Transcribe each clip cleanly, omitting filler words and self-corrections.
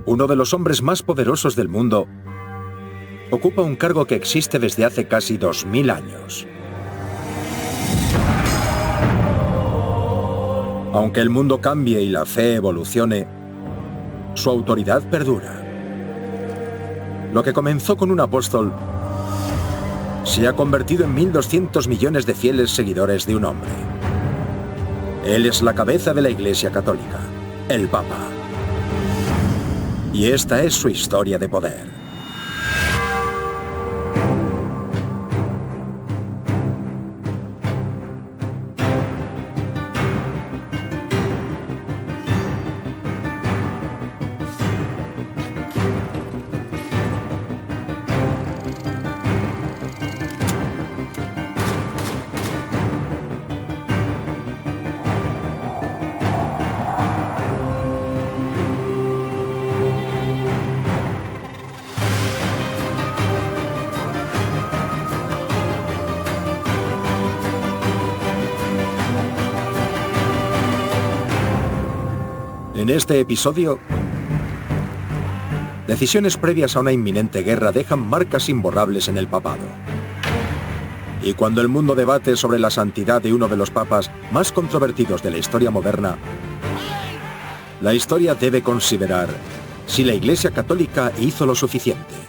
Uno de los hombres más poderosos del mundo ocupa un cargo que existe desde hace casi 2000 años. Aunque el mundo cambie y la fe evolucione, su autoridad perdura. Lo que comenzó con un apóstol se ha convertido en 1.200 millones de fieles seguidores de un hombre. Él es la cabeza de la Iglesia Católica, el Papa. Y esta es su historia de poder. En este episodio, decisiones previas a una inminente guerra dejan marcas imborrables en el papado. Y cuando el mundo debate sobre la santidad de uno de los papas más controvertidos de la historia moderna, la historia debe considerar si la Iglesia Católica hizo lo suficiente.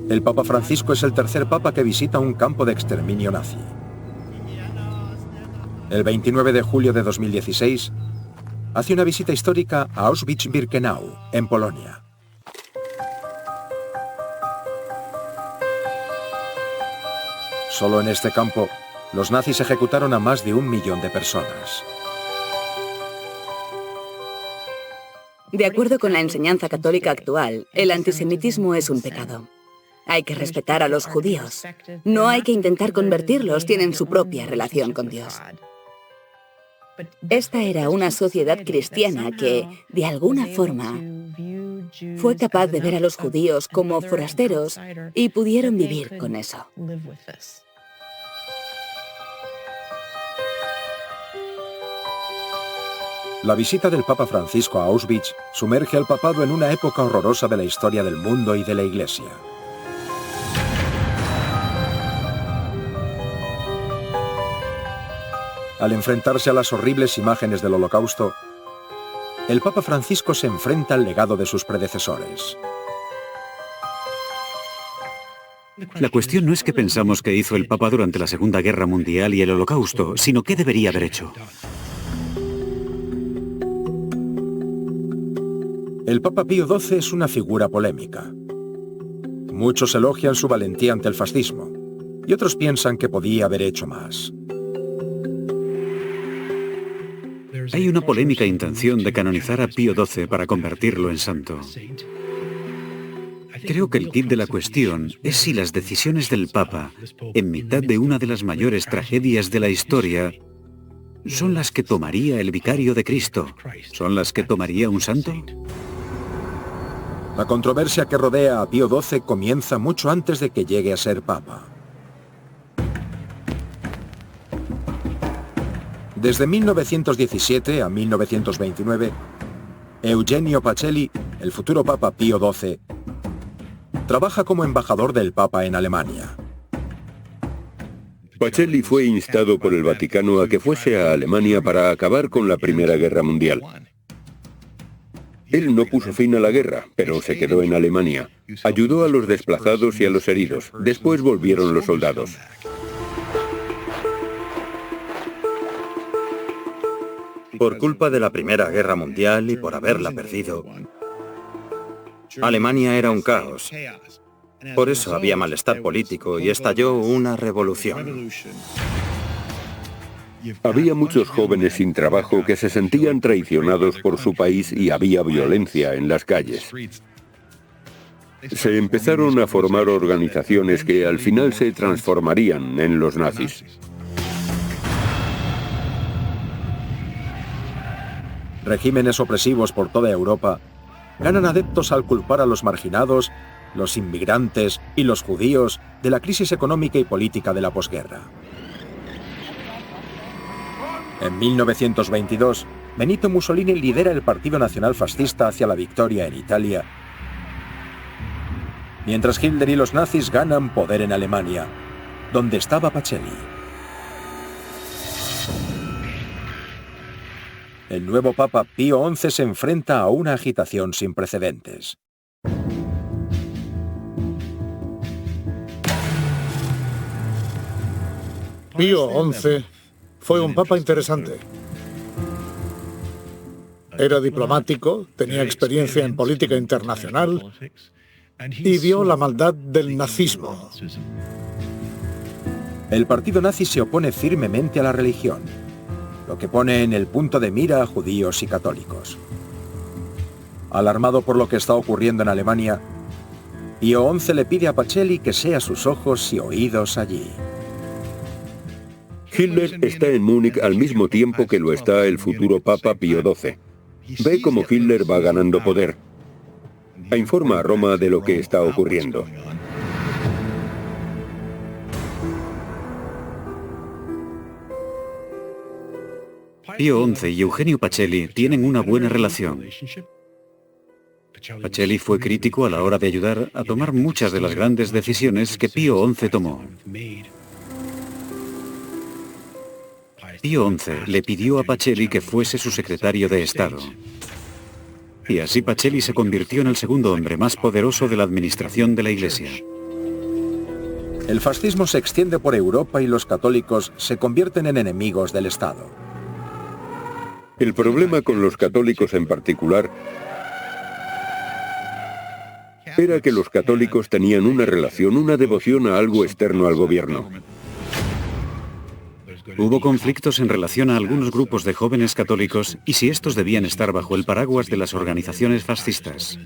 El Papa Francisco es el tercer papa que visita un campo de exterminio nazi. El 29 de julio de 2016, hace una visita histórica a Auschwitz-Birkenau, en Polonia. Solo en este campo, los nazis ejecutaron a más de 1 millón de personas. De acuerdo con la enseñanza católica actual, el antisemitismo es un pecado. Hay que respetar a los judíos. No hay que intentar convertirlos, tienen su propia relación con Dios. Esta era una sociedad cristiana que, de alguna forma, fue capaz de ver a los judíos como forasteros y pudieron vivir con eso. La visita del Papa Francisco a Auschwitz sumerge al papado en una época horrorosa de la historia del mundo y de la Iglesia. Al enfrentarse a las horribles imágenes del Holocausto, el Papa Francisco se enfrenta al legado de sus predecesores. La cuestión no es qué pensamos que hizo el Papa durante la Segunda Guerra Mundial y el Holocausto, sino qué debería haber hecho. El Papa Pío XII es una figura polémica. Muchos elogian su valentía ante el fascismo, y otros piensan que podía haber hecho más. Hay una polémica intención de canonizar a Pío XII para convertirlo en santo. Creo que el quid de la cuestión es si las decisiones del Papa, en mitad de una de las mayores tragedias de la historia, son las que tomaría el vicario de Cristo, son las que tomaría un santo. La controversia que rodea a Pío XII comienza mucho antes de que llegue a ser papa. Desde 1917 a 1929, Eugenio Pacelli, el futuro Papa Pío XII, trabaja como embajador del Papa en Alemania. Pacelli fue instado por el Vaticano a que fuese a Alemania para acabar con la Primera Guerra Mundial. Él no puso fin a la guerra, pero se quedó en Alemania. Ayudó a los desplazados y a los heridos. Después volvieron los soldados. Por culpa de la Primera Guerra Mundial y por haberla perdido, Alemania era un caos. Por eso había malestar político y estalló una revolución. Había muchos jóvenes sin trabajo que se sentían traicionados por su país y había violencia en las calles. Se empezaron a formar organizaciones que al final se transformarían en los nazis. Regímenes opresivos por toda Europa ganan adeptos al culpar a los marginados, los inmigrantes y los judíos de la crisis económica y política de la posguerra. En 1922, Benito Mussolini lidera el Partido Nacional Fascista hacia la victoria en Italia, mientras Hitler y los nazis ganan poder en Alemania, donde estaba Pacelli. El nuevo Papa Pío XI se enfrenta a una agitación sin precedentes. Pío XI fue un papa interesante. Era diplomático, tenía experiencia en política internacional y vio la maldad del nazismo. El partido nazi se opone firmemente a la religión, lo que pone en el punto de mira a judíos y católicos. Alarmado por lo que está ocurriendo en Alemania, Pío XI le pide a Pacelli que sea sus ojos y oídos allí. Hitler está en Múnich al mismo tiempo que lo está el futuro Papa Pío XII. Ve cómo Hitler va ganando poder e informa a Roma de lo que está ocurriendo. Pío XI y Eugenio Pacelli tienen una buena relación. Pacelli fue crítico a la hora de ayudar a tomar muchas de las grandes decisiones que Pío XI tomó. Pío XI le pidió a Pacelli que fuese su secretario de Estado. Y así Pacelli se convirtió en el segundo hombre más poderoso de la administración de la Iglesia. El fascismo se extiende por Europa y los católicos se convierten en enemigos del Estado. El problema con los católicos en particular era que los católicos tenían una relación, una devoción a algo externo al gobierno. Hubo conflictos en relación a algunos grupos de jóvenes católicos y si estos debían estar bajo el paraguas de las organizaciones fascistas.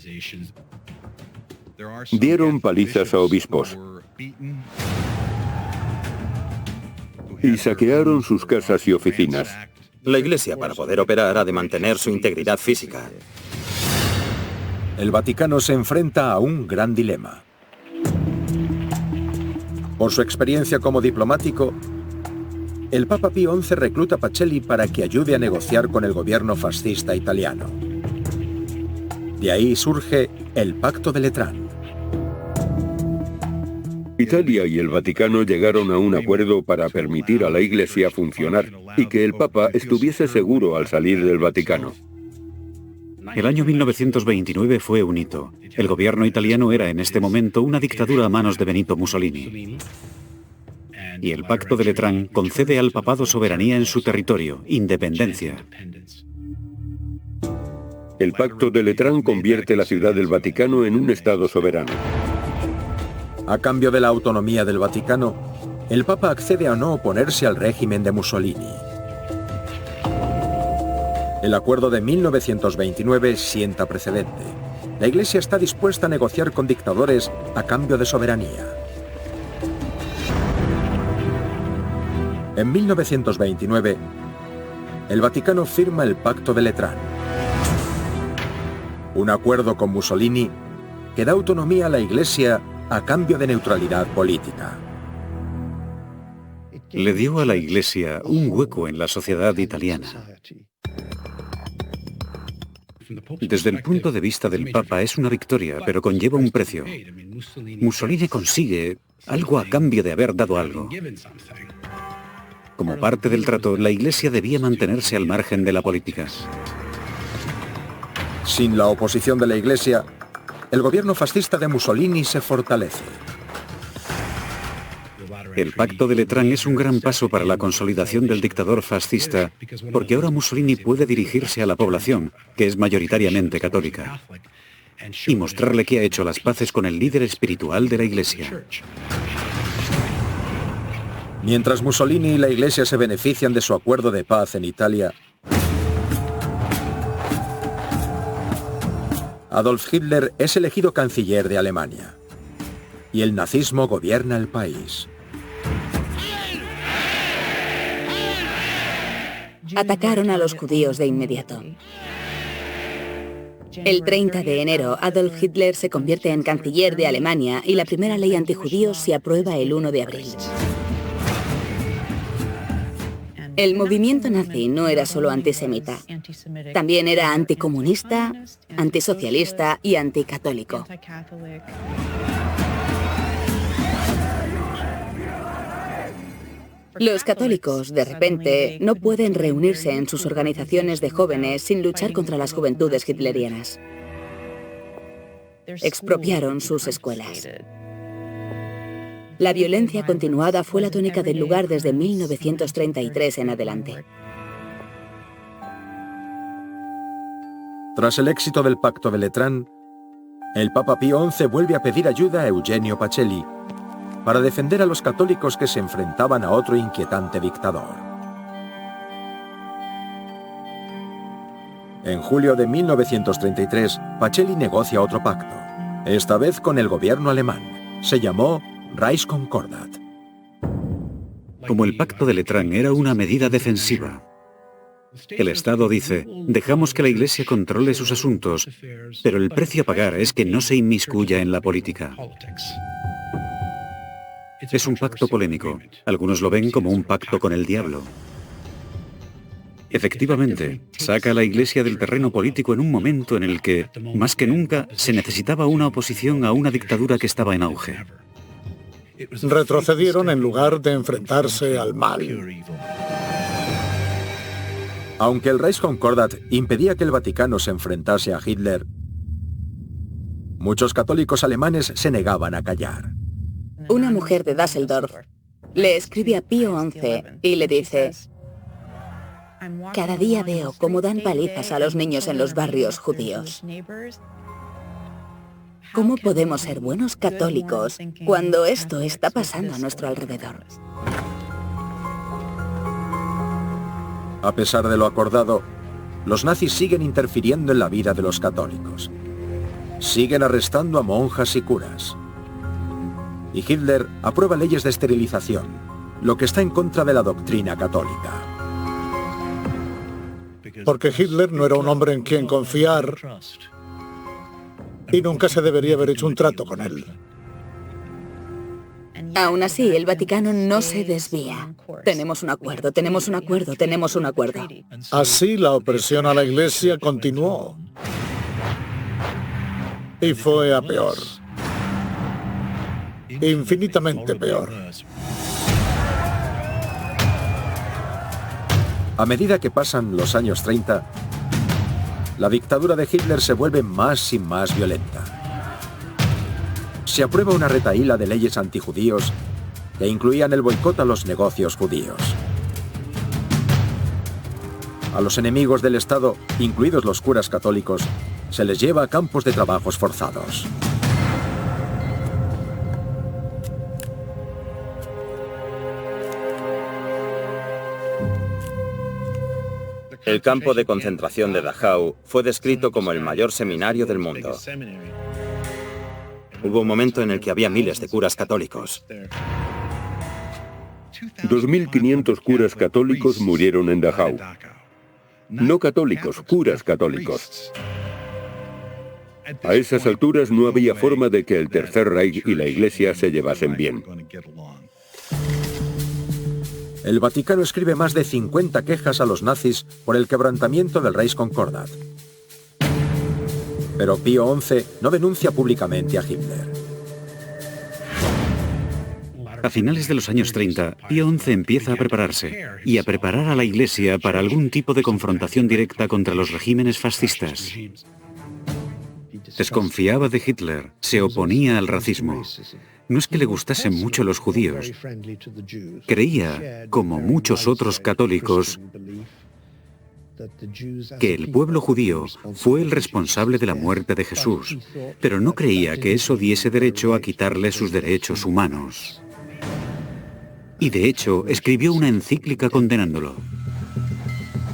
Dieron palizas a obispos y saquearon sus casas y oficinas. La Iglesia, para poder operar, ha de mantener su integridad física. El Vaticano se enfrenta a un gran dilema. Por su experiencia como diplomático, el Papa Pío XI recluta a Pacelli para que ayude a negociar con el gobierno fascista italiano. De ahí surge el Pacto de Letrán. Italia y el Vaticano llegaron a un acuerdo para permitir a la Iglesia funcionar y que el Papa estuviese seguro al salir del Vaticano. El año 1929 fue un hito. El gobierno italiano era en este momento una dictadura a manos de Benito Mussolini. Y el Pacto de Letrán concede al papado soberanía en su territorio, independencia. El Pacto de Letrán convierte la Ciudad del Vaticano en un Estado soberano. A cambio de la autonomía del Vaticano, el Papa accede a no oponerse al régimen de Mussolini. El acuerdo de 1929 sienta precedente. La Iglesia está dispuesta a negociar con dictadores a cambio de soberanía. En 1929, el Vaticano firma el Pacto de Letrán, un acuerdo con Mussolini que da autonomía a la Iglesia a cambio de neutralidad política. Le dio a la Iglesia un hueco en la sociedad italiana. Desde el punto de vista del Papa es una victoria, pero conlleva un precio. Mussolini consigue algo a cambio de haber dado algo. Como parte del trato, la Iglesia debía mantenerse al margen de la política. Sin la oposición de la Iglesia, el gobierno fascista de Mussolini se fortalece. El Pacto de Letrán es un gran paso para la consolidación del dictador fascista, porque ahora Mussolini puede dirigirse a la población, que es mayoritariamente católica, y mostrarle que ha hecho las paces con el líder espiritual de la Iglesia. Mientras Mussolini y la Iglesia se benefician de su acuerdo de paz en Italia, Adolf Hitler es elegido canciller de Alemania y el nazismo gobierna el país. Atacaron a los judíos de inmediato. El 30 de enero, Adolf Hitler se convierte en canciller de Alemania y la primera ley antijudíos se aprueba el 1 de abril. El movimiento nazi no era solo antisemita, también era anticomunista, antisocialista y anticatólico. Los católicos, de repente, no pueden reunirse en sus organizaciones de jóvenes sin luchar contra las juventudes hitlerianas. Expropiaron sus escuelas. La violencia continuada fue la tónica del lugar desde 1933 en adelante. Tras el éxito del Pacto de Letrán, el Papa Pío XI vuelve a pedir ayuda a Eugenio Pacelli para defender a los católicos que se enfrentaban a otro inquietante dictador. En julio de 1933, Pacelli negocia otro pacto, esta vez con el gobierno alemán. Se llamó Reichskonkordat. Como el Pacto de Letrán era una medida defensiva, el Estado dice, dejamos que la Iglesia controle sus asuntos, pero el precio a pagar es que no se inmiscuya en la política. Es un pacto polémico. Algunos lo ven como un pacto con el diablo. Efectivamente, saca a la Iglesia del terreno político en un momento en el que, más que nunca, se necesitaba una oposición a una dictadura que estaba en auge. Retrocedieron en lugar de enfrentarse al mal. Aunque el Reichskonkordat impedía que el Vaticano se enfrentase a Hitler, muchos católicos alemanes se negaban a callar. Una mujer de Düsseldorf le escribe a Pío XI y le dice: cada día veo cómo dan palizas a los niños en los barrios judíos. ¿Cómo podemos ser buenos católicos cuando esto está pasando a nuestro alrededor? A pesar de lo acordado, los nazis siguen interfiriendo en la vida de los católicos. Siguen arrestando a monjas y curas. Y Hitler aprueba leyes de esterilización, lo que está en contra de la doctrina católica. Porque Hitler no era un hombre en quien confiar y nunca se debería haber hecho un trato con él. Aún así, el Vaticano no se desvía. Tenemos un acuerdo, tenemos un acuerdo, tenemos un acuerdo. Así la opresión a la Iglesia continuó. Y fue a peor. Infinitamente peor. A medida que pasan los años 30, la dictadura de Hitler se vuelve más y más violenta. Se aprueba una retahíla de leyes antijudíos que incluían el boicot a los negocios judíos. A los enemigos del Estado, incluidos los curas católicos, se les lleva a campos de trabajos forzados. El campo de concentración de Dachau fue descrito como el mayor seminario del mundo. Hubo un momento en el que había miles de curas católicos. 2.500 curas católicos murieron en Dachau. No católicos, curas católicos. A esas alturas no había forma de que el Tercer Reich y la Iglesia se llevasen bien. El Vaticano escribe más de 50 quejas a los nazis por el quebrantamiento del Reichskonkordat. Pero Pío XI no denuncia públicamente a Hitler. A finales de los años 30, Pío XI empieza a prepararse y a preparar a la Iglesia para algún tipo de confrontación directa contra los regímenes fascistas. Desconfiaba de Hitler, se oponía al racismo. No es que le gustasen mucho los judíos. Creía, como muchos otros católicos, que el pueblo judío fue el responsable de la muerte de Jesús, pero no creía que eso diese derecho a quitarle sus derechos humanos. y de hecho escribió una encíclica condenándolo.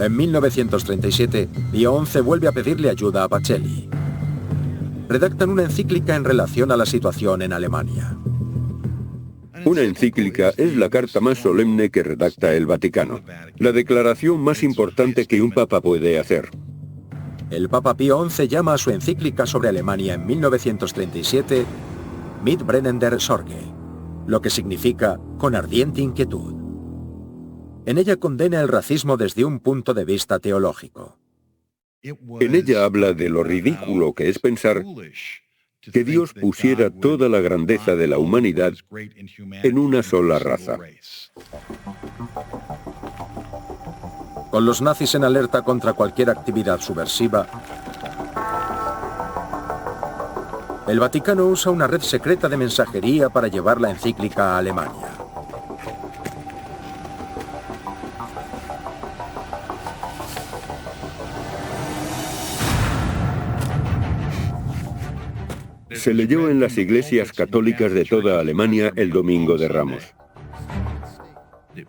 En 1937, Pío XI vuelve a pedirle ayuda a Pacelli. Redactan una encíclica en relación a la situación en Alemania. Una encíclica es la carta más solemne que redacta el Vaticano, la declaración más importante que un papa puede hacer. El Papa Pío XI llama a su encíclica sobre Alemania en 1937 Mit brennender Sorge, lo que significa con ardiente inquietud. En ella condena el racismo desde un punto de vista teológico. En ella habla de lo ridículo que es pensar que Dios pusiera toda la grandeza de la humanidad en una sola raza. Con los nazis en alerta contra cualquier actividad subversiva, el Vaticano usa una red secreta de mensajería para llevar la encíclica a Alemania. Se leyó en las iglesias católicas de toda Alemania el Domingo de Ramos.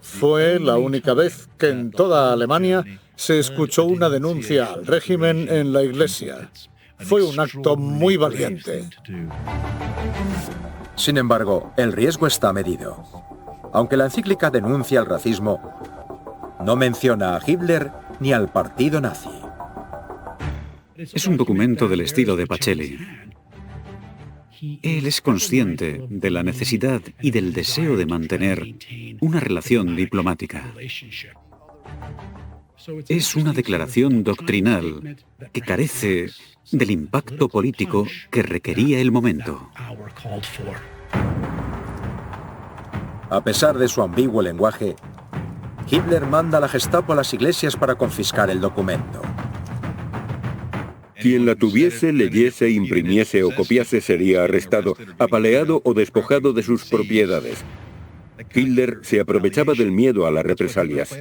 Fue la única vez que en toda Alemania se escuchó una denuncia al régimen en la iglesia. Fue un acto muy valiente. Sin embargo, el riesgo está medido. Aunque la encíclica denuncia el racismo, no menciona a Hitler ni al partido nazi. Es un documento del estilo de Pacelli. Él es consciente de la necesidad y del deseo de mantener una relación diplomática. Es una declaración doctrinal que carece del impacto político que requería el momento. A pesar de su ambiguo lenguaje, Hitler manda a la Gestapo a las iglesias para confiscar el documento. Quien la tuviese, leyese, imprimiese o copiase sería arrestado, apaleado o despojado de sus propiedades. Hitler se aprovechaba del miedo a las represalias.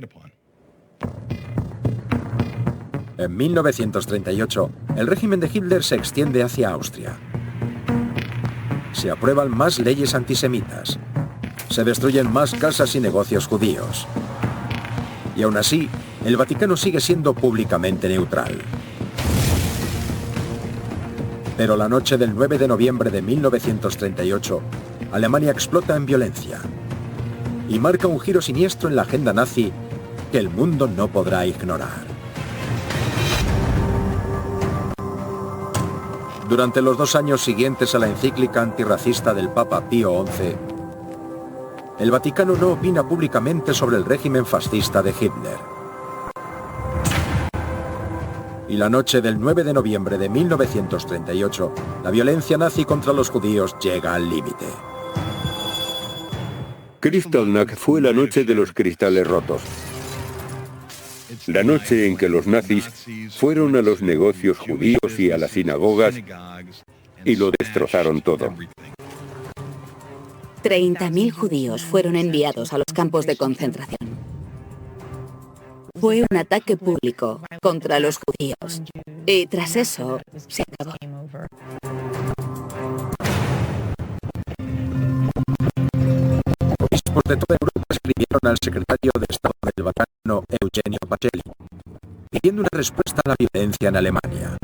En 1938, el régimen de Hitler se extiende hacia Austria. Se aprueban más leyes antisemitas. Se destruyen más casas y negocios judíos. Y aún así, el Vaticano sigue siendo públicamente neutral. Pero la noche del 9 de noviembre de 1938, Alemania explota en violencia y marca un giro siniestro en la agenda nazi que el mundo no podrá ignorar. Durante los 2 años siguientes a la encíclica antirracista del Papa Pío XI, el Vaticano no opina públicamente sobre el régimen fascista de Hitler. Y la noche del 9 de noviembre de 1938, la violencia nazi contra los judíos llega al límite. Kristallnacht fue la noche de los cristales rotos. La noche en que los nazis fueron a los negocios judíos y a las sinagogas y lo destrozaron todo. 30.000 judíos fueron enviados a los campos de concentración. Fue un ataque público contra los judíos. Y tras eso, se acabó. Obispos de toda Europa escribieron al secretario de Estado del Vaticano, Eugenio Pacelli, pidiendo una respuesta a la violencia en Alemania.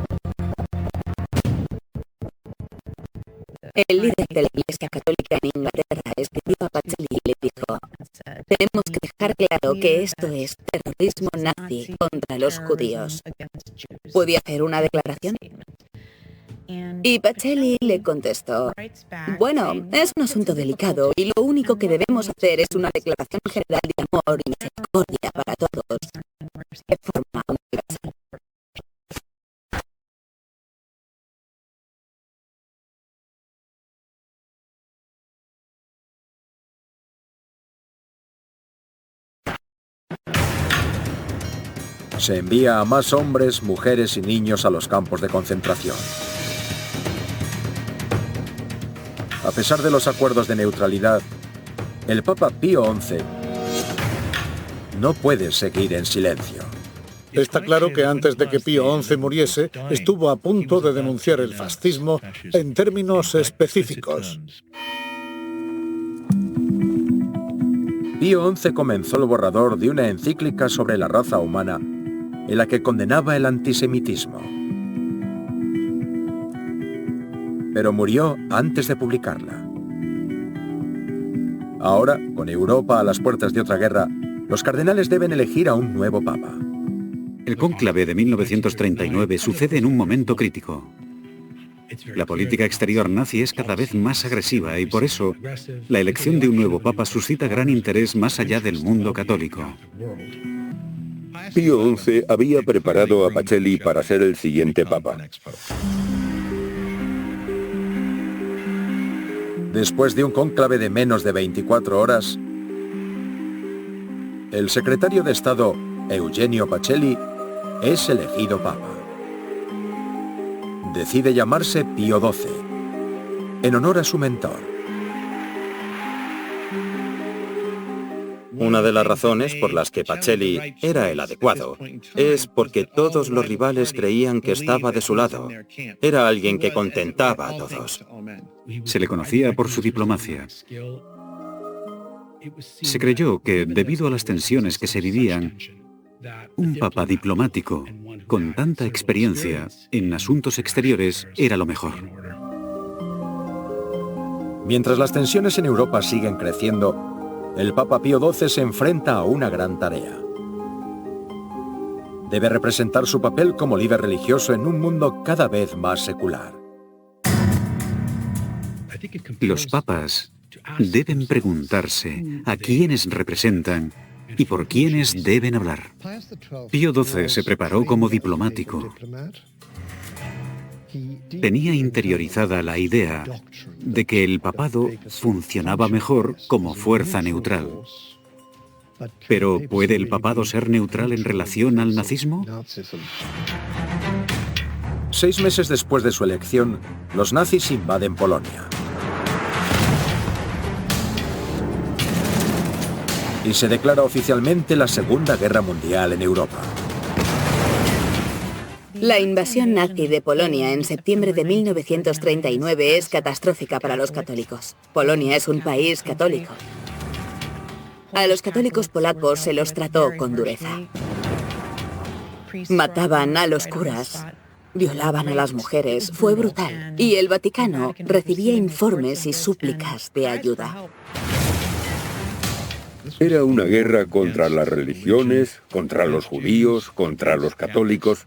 El líder de la Iglesia Católica en Inglaterra escribió a Pacelli y le dijo: tenemos que dejar claro que esto es terrorismo nazi contra los judíos. ¿Puede hacer una declaración? Y Pacelli le contestó: bueno, es un asunto delicado y lo único que debemos hacer es una declaración general de amor y misericordia para todos, de forma universal. Se envía a más hombres, mujeres y niños a los campos de concentración. A pesar de los acuerdos de neutralidad, el Papa Pío XI no puede seguir en silencio. Está claro que antes de que Pío XI muriese, estuvo a punto de denunciar el fascismo en términos específicos. Pío XI comenzó el borrador de una encíclica sobre la raza humana en la que condenaba el antisemitismo. Pero murió antes de publicarla. Ahora, con Europa a las puertas de otra guerra, los cardenales deben elegir a un nuevo papa. El cónclave de 1939 sucede en un momento crítico. La política exterior nazi es cada vez más agresiva y por eso la elección de un nuevo papa suscita gran interés más allá del mundo católico. Pío XI había preparado a Pacelli para ser el siguiente papa. Después de un cónclave de menos de 24 horas, el secretario de Estado, Eugenio Pacelli, es elegido papa. Decide llamarse Pío XII, en honor a su mentor. Una de las razones por las que Pacelli era el adecuado es porque todos los rivales creían que estaba de su lado. Era alguien que contentaba a todos. Se le conocía por su diplomacia. Se creyó que, debido a las tensiones que se vivían, un papa diplomático con tanta experiencia en asuntos exteriores era lo mejor. Mientras las tensiones en Europa siguen creciendo, el Papa Pío XII se enfrenta a una gran tarea. Debe representar su papel como líder religioso en un mundo cada vez más secular. Los papas deben preguntarse a quiénes representan y por quiénes deben hablar. Pío XII se preparó como diplomático. Tenía interiorizada la idea de que el papado funcionaba mejor como fuerza neutral. ¿Pero puede el papado ser neutral en relación al nazismo? 6 meses después de su elección, los nazis invaden Polonia. Y se declara oficialmente la Segunda Guerra Mundial en Europa. La invasión nazi de Polonia en septiembre de 1939 es catastrófica para los católicos. Polonia es un país católico. A los católicos polacos se los trató con dureza. Mataban a los curas, violaban a las mujeres, fue brutal. Y el Vaticano recibía informes y súplicas de ayuda. Era una guerra contra las religiones, contra los judíos, contra los católicos,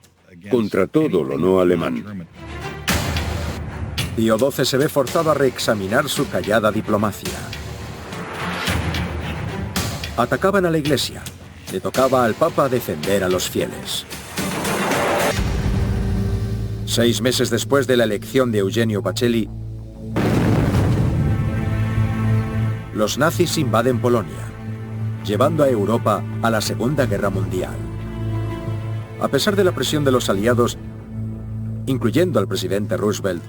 contra todo lo no alemán. Pío XII se ve forzado a reexaminar su callada diplomacia. Atacaban a la Iglesia. Le tocaba al Papa defender a los fieles. 6 meses después de la elección de Eugenio Pacelli, los nazis invaden Polonia, llevando a Europa a la Segunda Guerra Mundial. A pesar de la presión de los aliados, incluyendo al presidente Roosevelt,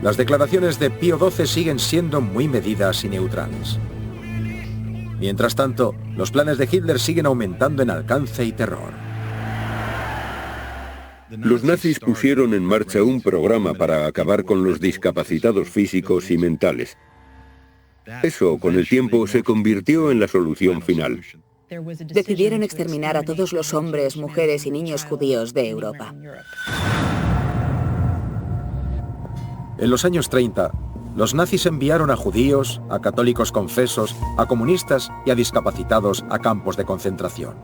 las declaraciones de Pío XII siguen siendo muy medidas y neutrales. Mientras tanto, los planes de Hitler siguen aumentando en alcance y terror. Los nazis pusieron en marcha un programa para acabar con los discapacitados físicos y mentales. Eso, con el tiempo, se convirtió en la solución final. Decidieron exterminar a todos los hombres, mujeres y niños judíos de Europa. En los años 30, los nazis enviaron a judíos, a católicos confesos, a comunistas y a discapacitados a campos de concentración.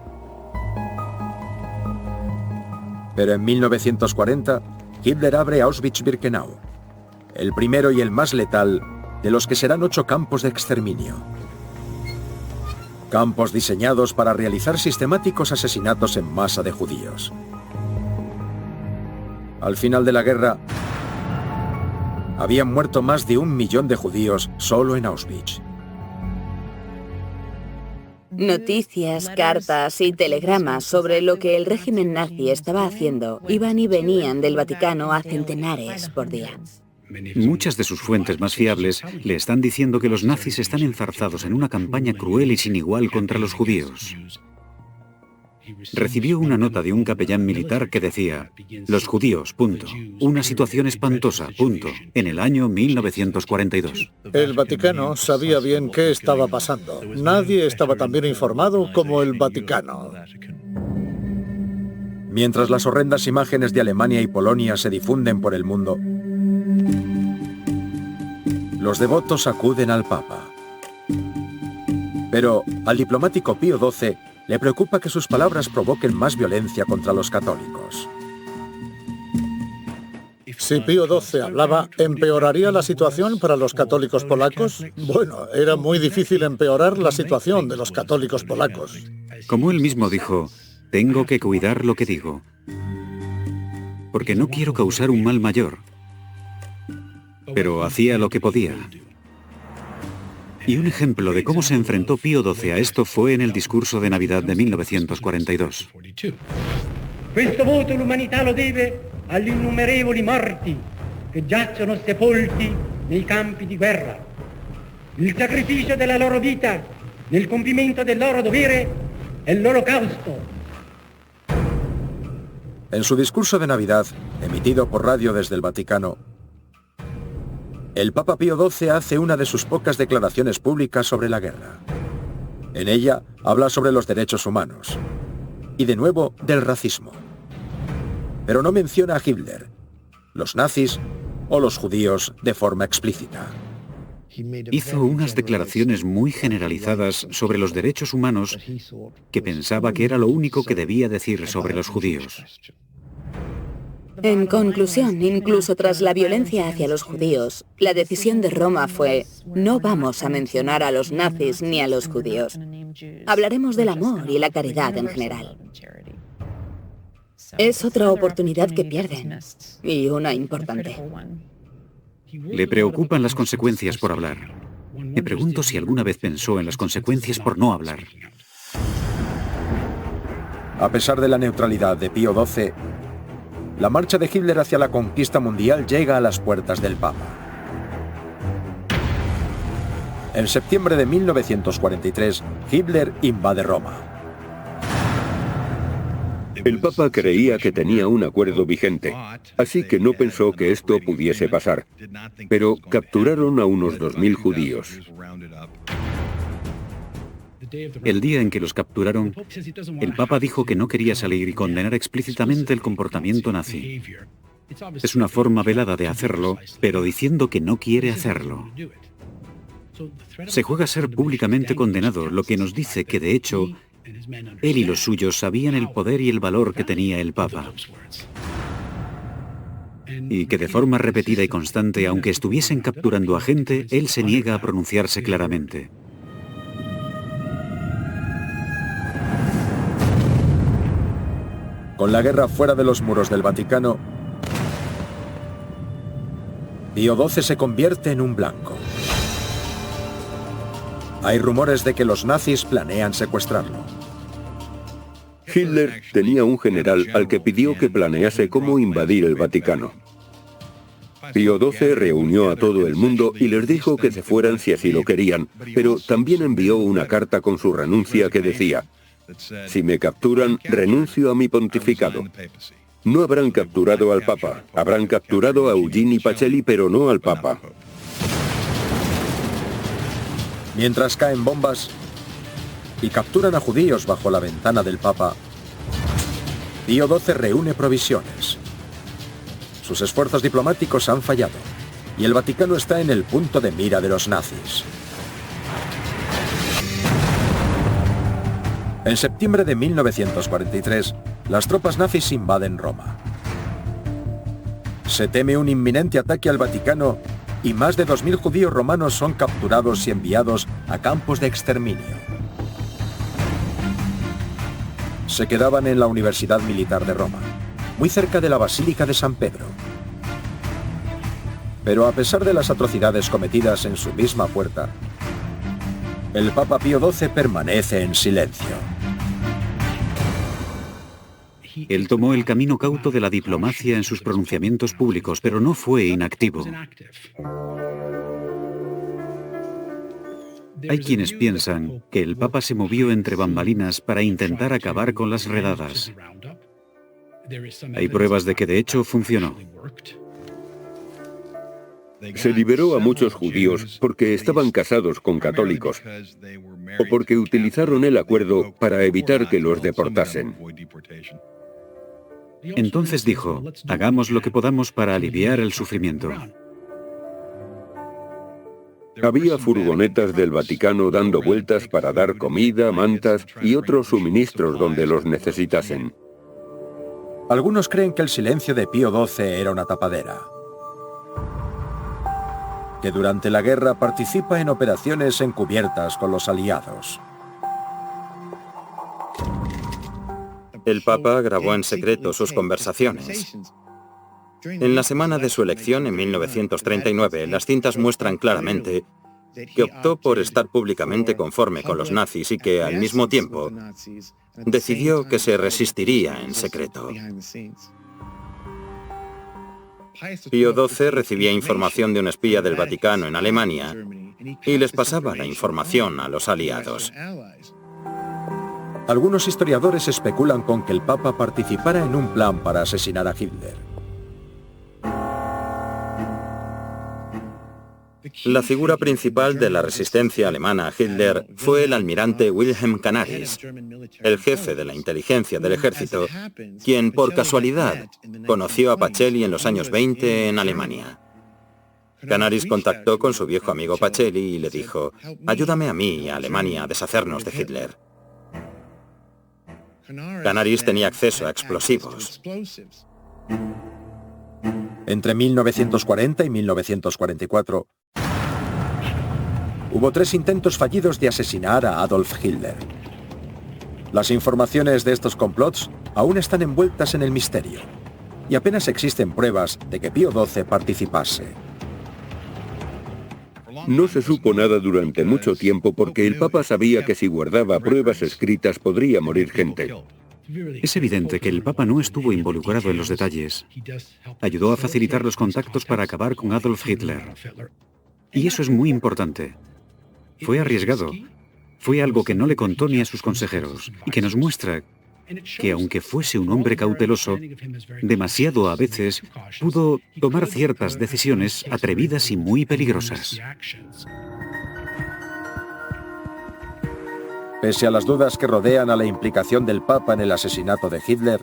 Pero en 1940, Hitler abre Auschwitz-Birkenau, el primero y el más letal de los que serán 8 campos de exterminio. Campos diseñados para realizar sistemáticos asesinatos en masa de judíos. Al final de la guerra, habían muerto más de 1 millón de judíos solo en Auschwitz. Noticias, cartas y telegramas sobre lo que el régimen nazi estaba haciendo iban y venían del Vaticano a centenares por día. Muchas de sus fuentes más fiables le están diciendo que los nazis están enzarzados en una campaña cruel y sin igual contra los judíos. recibió una nota de un capellán militar que decía: los judíos, punto. Una situación espantosa, punto. En el año 1942. El Vaticano sabía bien qué estaba pasando. Nadie estaba tan bien informado como el Vaticano. Mientras las horrendas imágenes de Alemania y Polonia se difunden por el mundo, los devotos acuden al Papa. Pero al diplomático Pío XII le preocupa que sus palabras provoquen más violencia contra los católicos. Si Pío XII hablaba, ¿empeoraría la situación para los católicos polacos? Bueno, era muy difícil empeorar la situación de los católicos polacos. Como él mismo dijo, tengo que cuidar lo que digo, porque no quiero causar un mal mayor. Pero hacía lo que podía. Y un ejemplo de cómo se enfrentó Pío XII a esto fue en el discurso de Navidad de 1942. Questo voto l'umanità lo deve agli innumerevoli morti che giacciono sepolti nei campi di guerra. Il sacrificio della loro vita nel compimento del loro dovere è l'olocausto. En su discurso de Navidad, emitido por radio desde el Vaticano, el Papa Pío XII hace una de sus pocas declaraciones públicas sobre la guerra. En ella habla sobre los derechos humanos y de nuevo del racismo. Pero no menciona a Hitler, los nazis o los judíos de forma explícita. Hizo unas declaraciones muy generalizadas sobre los derechos humanos que pensaba que era lo único que debía decir sobre los judíos. En conclusión, incluso tras la violencia hacia los judíos, la decisión de Roma fue: no vamos a mencionar a los nazis ni a los judíos. Hablaremos del amor y la caridad en general. Es otra oportunidad que pierden, y una importante. Le preocupan las consecuencias por hablar. Me pregunto si alguna vez pensó en las consecuencias por no hablar. A pesar de la neutralidad de Pío XII, la marcha de Hitler hacia la conquista mundial llega a las puertas del Papa. En septiembre de 1943, Hitler invade Roma. El Papa creía que tenía un acuerdo vigente, así que no pensó que esto pudiese pasar. Pero capturaron a unos 2.000 judíos. El día en que los capturaron, el Papa dijo que no quería salir y condenar explícitamente el comportamiento nazi. Es una forma velada de hacerlo, pero diciendo que no quiere hacerlo. Se juega a ser públicamente condenado, lo que nos dice que, de hecho, él y los suyos sabían el poder y el valor que tenía el Papa. Y que de forma repetida y constante, aunque estuviesen capturando a gente, él se niega a pronunciarse claramente. Con la guerra fuera de los muros del Vaticano, Pío XII se convierte en un blanco. Hay rumores de que los nazis planean secuestrarlo. Hitler tenía un general al que pidió que planease cómo invadir el Vaticano. Pío XII reunió a todo el mundo y les dijo que se fueran si así lo querían, pero también envió una carta con su renuncia que decía: si me capturan, renuncio a mi pontificado. No habrán capturado al Papa, habrán capturado a Eugeni Pacelli, pero no al Papa. Mientras caen bombas y capturan a judíos bajo la ventana del Papa, Pío XII reúne provisiones. Sus esfuerzos diplomáticos han fallado y el Vaticano está en el punto de mira de los nazis. En septiembre de 1943, las tropas nazis invaden Roma. Se teme un inminente ataque al Vaticano y más de 2.000 judíos romanos son capturados y enviados a campos de exterminio. Se quedaban en la Universidad Militar de Roma, muy cerca de la Basílica de San Pedro. Pero a pesar de las atrocidades cometidas en su misma puerta, el Papa Pío XII permanece en silencio. Él tomó el camino cauto de la diplomacia en sus pronunciamientos públicos, pero no fue inactivo. Hay quienes piensan que el Papa se movió entre bambalinas para intentar acabar con las redadas. Hay pruebas de que de hecho funcionó. Se liberó a muchos judíos porque estaban casados con católicos o porque utilizaron el acuerdo para evitar que los deportasen. Entonces dijo, hagamos lo que podamos para aliviar el sufrimiento. Había furgonetas del Vaticano dando vueltas para dar comida, mantas y otros suministros donde los necesitasen. Algunos creen que el silencio de Pío XII era una tapadera, que durante la guerra participa en operaciones encubiertas con los aliados. El Papa grabó en secreto sus conversaciones. En la semana de su elección, en 1939, las cintas muestran claramente que optó por estar públicamente conforme con los nazis y que, al mismo tiempo, decidió que se resistiría en secreto. Pío XII recibía información de un espía del Vaticano en Alemania y les pasaba la información a los aliados. Algunos historiadores especulan con que el Papa participara en un plan para asesinar a Hitler. La figura principal de la resistencia alemana a Hitler fue el almirante Wilhelm Canaris, el jefe de la inteligencia del ejército, quien por casualidad conoció a Pacelli en los años 20 en Alemania. Canaris contactó con su viejo amigo Pacelli y le dijo, ayúdame a mí y a Alemania a deshacernos de Hitler. Canaris tenía acceso a explosivos. Entre 1940 y 1944, hubo 3 intentos fallidos de asesinar a Adolf Hitler. Las informaciones de estos complots aún están envueltas en el misterio, y apenas existen pruebas de que Pío XII participase. No se supo nada durante mucho tiempo porque el Papa sabía que si guardaba pruebas escritas podría morir gente. Es evidente que el Papa no estuvo involucrado en los detalles. Ayudó a facilitar los contactos para acabar con Adolf Hitler. Y eso es muy importante. Fue arriesgado. Fue algo que no le contó ni a sus consejeros y que nos muestra que aunque fuese un hombre cauteloso, demasiado a veces pudo tomar ciertas decisiones atrevidas y muy peligrosas. Pese a las dudas que rodean a la implicación del Papa en el asesinato de Hitler,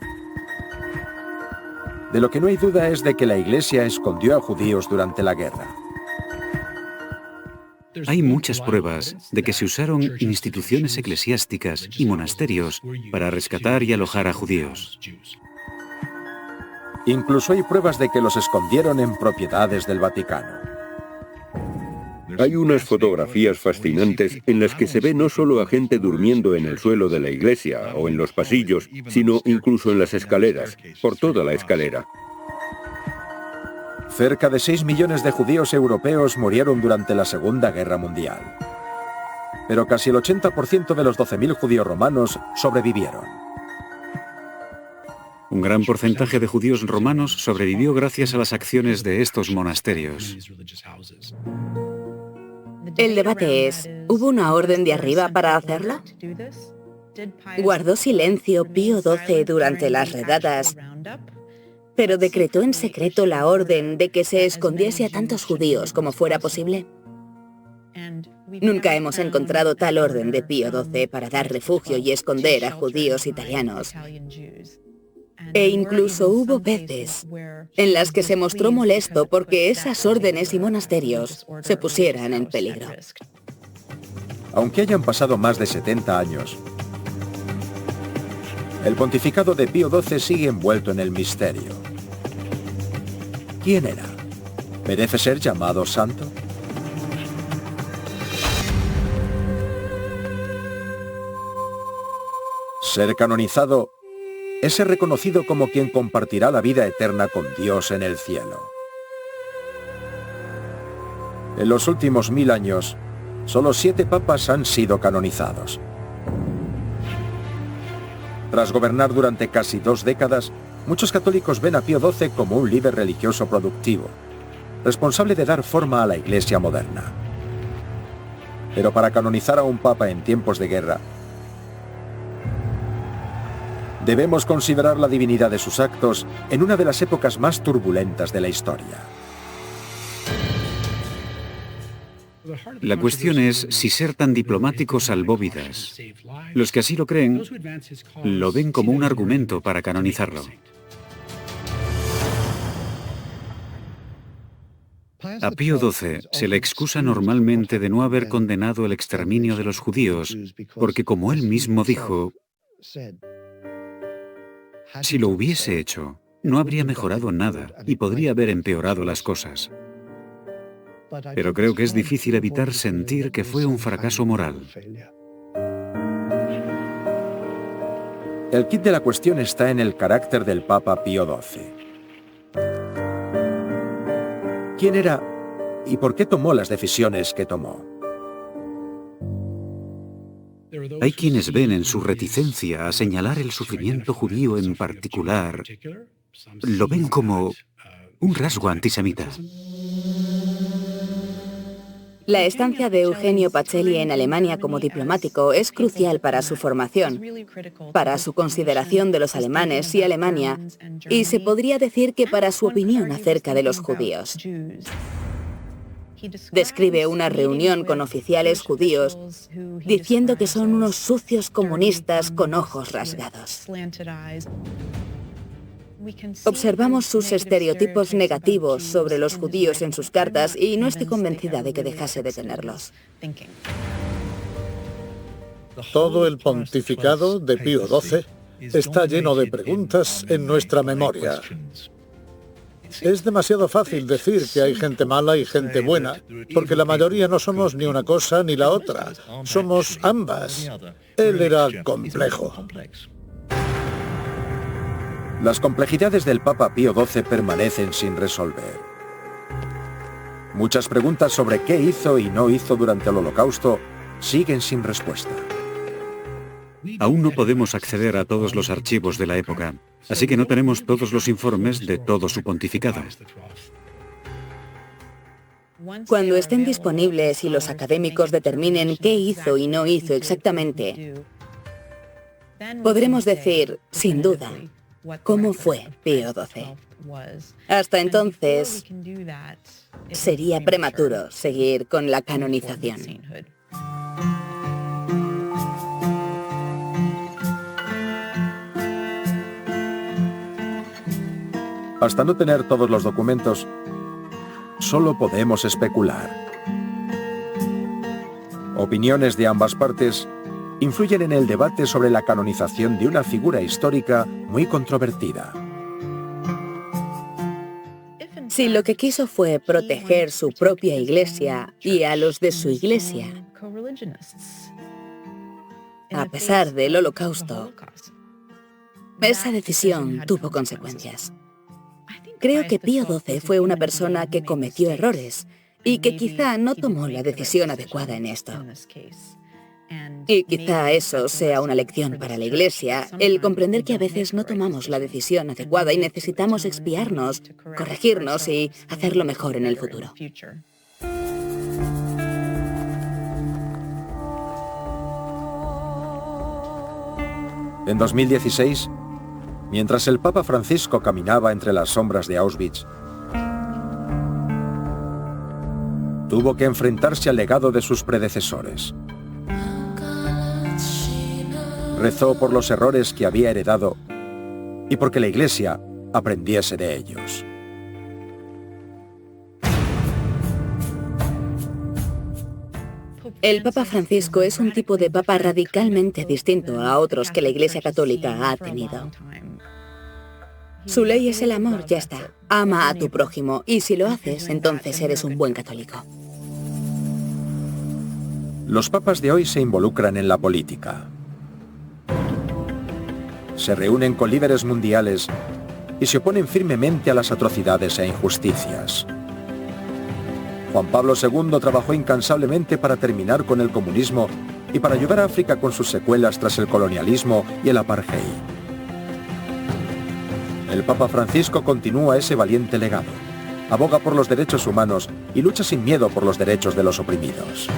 de lo que no hay duda es de que la Iglesia escondió a judíos durante la guerra. Hay muchas pruebas de que se usaron instituciones eclesiásticas y monasterios para rescatar y alojar a judíos. Incluso hay pruebas de que los escondieron en propiedades del Vaticano. Hay unas fotografías fascinantes en las que se ve no solo a gente durmiendo en el suelo de la iglesia o en los pasillos, sino incluso en las escaleras, por toda la escalera. Cerca de 6 millones de judíos europeos murieron durante la Segunda Guerra Mundial. Pero casi el 80% de los 12.000 judíos romanos sobrevivieron. Un gran porcentaje de judíos romanos sobrevivió gracias a las acciones de estos monasterios. El debate es, ¿hubo una orden de arriba para hacerlo? ¿Guardó silencio Pío XII durante las redadas, pero decretó en secreto la orden de que se escondiese a tantos judíos como fuera posible? Nunca hemos encontrado tal orden de Pío XII para dar refugio y esconder a judíos italianos. E incluso hubo veces en las que se mostró molesto porque esas órdenes y monasterios se pusieran en peligro. Aunque hayan pasado más de 70 años, el pontificado de Pío XII sigue envuelto en el misterio. ¿Quién era? ¿Merece ser llamado santo? Ser canonizado es ser reconocido como quien compartirá la vida eterna con Dios en el cielo. En los últimos 1000 años, solo 7 papas han sido canonizados. Tras gobernar durante casi 2 décadas, muchos católicos ven a Pío XII como un líder religioso productivo, responsable de dar forma a la Iglesia moderna. Pero para canonizar a un papa en tiempos de guerra, debemos considerar la divinidad de sus actos en una de las épocas más turbulentas de la historia. La cuestión es si ser tan diplomático salvó vidas. Los que así lo creen, lo ven como un argumento para canonizarlo. A Pío XII se le excusa normalmente de no haber condenado el exterminio de los judíos, porque como él mismo dijo, si lo hubiese hecho, no habría mejorado nada y podría haber empeorado las cosas. Pero creo que es difícil evitar sentir que fue un fracaso moral. El quid de la cuestión está en el carácter del Papa Pío XII. ¿Quién era y por qué tomó las decisiones que tomó? Hay quienes ven en su reticencia a señalar el sufrimiento judío en particular, lo ven como un rasgo antisemita. La estancia de Eugenio Pacelli en Alemania como diplomático es crucial para su formación, para su consideración de los alemanes y Alemania, y se podría decir que para su opinión acerca de los judíos. Describe una reunión con oficiales judíos diciendo que son unos sucios comunistas con ojos rasgados. Observamos sus estereotipos negativos sobre los judíos en sus cartas y no estoy convencida de que dejase de tenerlos. Todo el pontificado de Pío XII está lleno de preguntas en nuestra memoria. Es demasiado fácil decir que hay gente mala y gente buena, porque la mayoría no somos ni una cosa ni la otra, somos ambas. Él era complejo. Las complejidades del Papa Pío XII permanecen sin resolver. Muchas preguntas sobre qué hizo y no hizo durante el Holocausto siguen sin respuesta. Aún no podemos acceder a todos los archivos de la época, así que no tenemos todos los informes de todo su pontificado. Cuando estén disponibles y los académicos determinen qué hizo y no hizo exactamente, podremos decir, sin duda, cómo fue Pío XII. Hasta entonces, sería prematuro seguir con la canonización. Hasta no tener todos los documentos, solo podemos especular. Opiniones de ambas partes influyen en el debate sobre la canonización de una figura histórica muy controvertida. Si lo que quiso fue proteger su propia iglesia y a los de su iglesia, a pesar del Holocausto, esa decisión tuvo consecuencias. Creo que Pío XII fue una persona que cometió errores y que quizá no tomó la decisión adecuada en esto. Y quizá eso sea una lección para la Iglesia, el comprender que a veces no tomamos la decisión adecuada y necesitamos expiarnos, corregirnos y hacerlo mejor en el futuro. En 2016, mientras el Papa Francisco caminaba entre las sombras de Auschwitz, tuvo que enfrentarse al legado de sus predecesores. Rezó por los errores que había heredado y porque la Iglesia aprendiese de ellos. El Papa Francisco es un tipo de papa radicalmente distinto a otros que la Iglesia Católica ha tenido. Su ley es el amor, ya está. Ama a tu prójimo y si lo haces, entonces eres un buen católico. Los papas de hoy se involucran en la política. Se reúnen con líderes mundiales y se oponen firmemente a las atrocidades e injusticias. Juan Pablo II trabajó incansablemente para terminar con el comunismo y para ayudar a África con sus secuelas tras el colonialismo y el apartheid. El Papa Francisco continúa ese valiente legado, aboga por los derechos humanos y lucha sin miedo por los derechos de los oprimidos.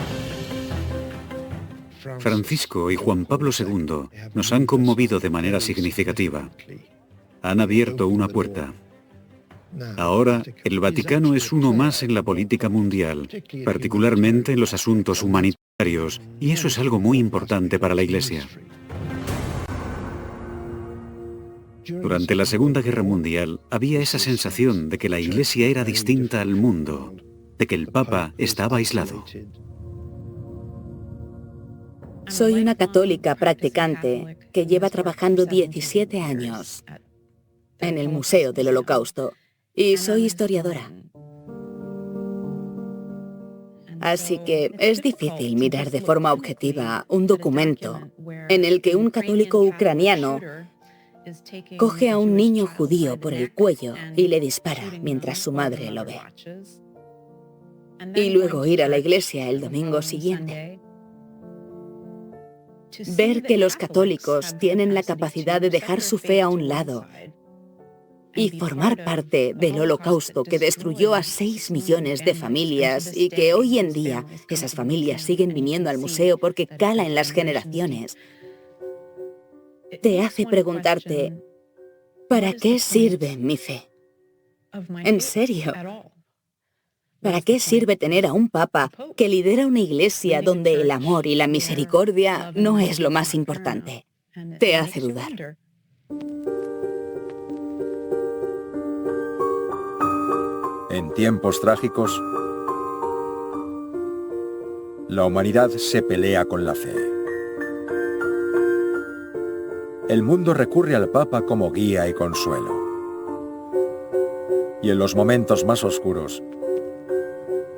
Francisco y Juan Pablo II nos han conmovido de manera significativa. Han abierto una puerta. Ahora, el Vaticano es uno más en la política mundial, particularmente en los asuntos humanitarios, y eso es algo muy importante para la Iglesia. Durante la Segunda Guerra Mundial había esa sensación de que la Iglesia era distinta al mundo, de que el Papa estaba aislado. Soy una católica practicante que lleva trabajando 17 años en el Museo del Holocausto y soy historiadora. Así que es difícil mirar de forma objetiva un documento en el que un católico ucraniano coge a un niño judío por el cuello y le dispara mientras su madre lo ve. Y luego ir a la iglesia el domingo siguiente. Ver que los católicos tienen la capacidad de dejar su fe a un lado y formar parte del Holocausto que destruyó a 6 millones de familias y que hoy en día esas familias siguen viniendo al museo porque cala en las generaciones, te hace preguntarte, ¿para qué sirve mi fe? ¿En serio? ¿Para qué sirve tener a un papa que lidera una iglesia donde el amor y la misericordia no es lo más importante? Te hace dudar. En tiempos trágicos, la humanidad se pelea con la fe. El mundo recurre al Papa como guía y consuelo. Y en los momentos más oscuros,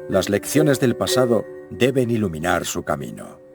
las lecciones del pasado deben iluminar su camino.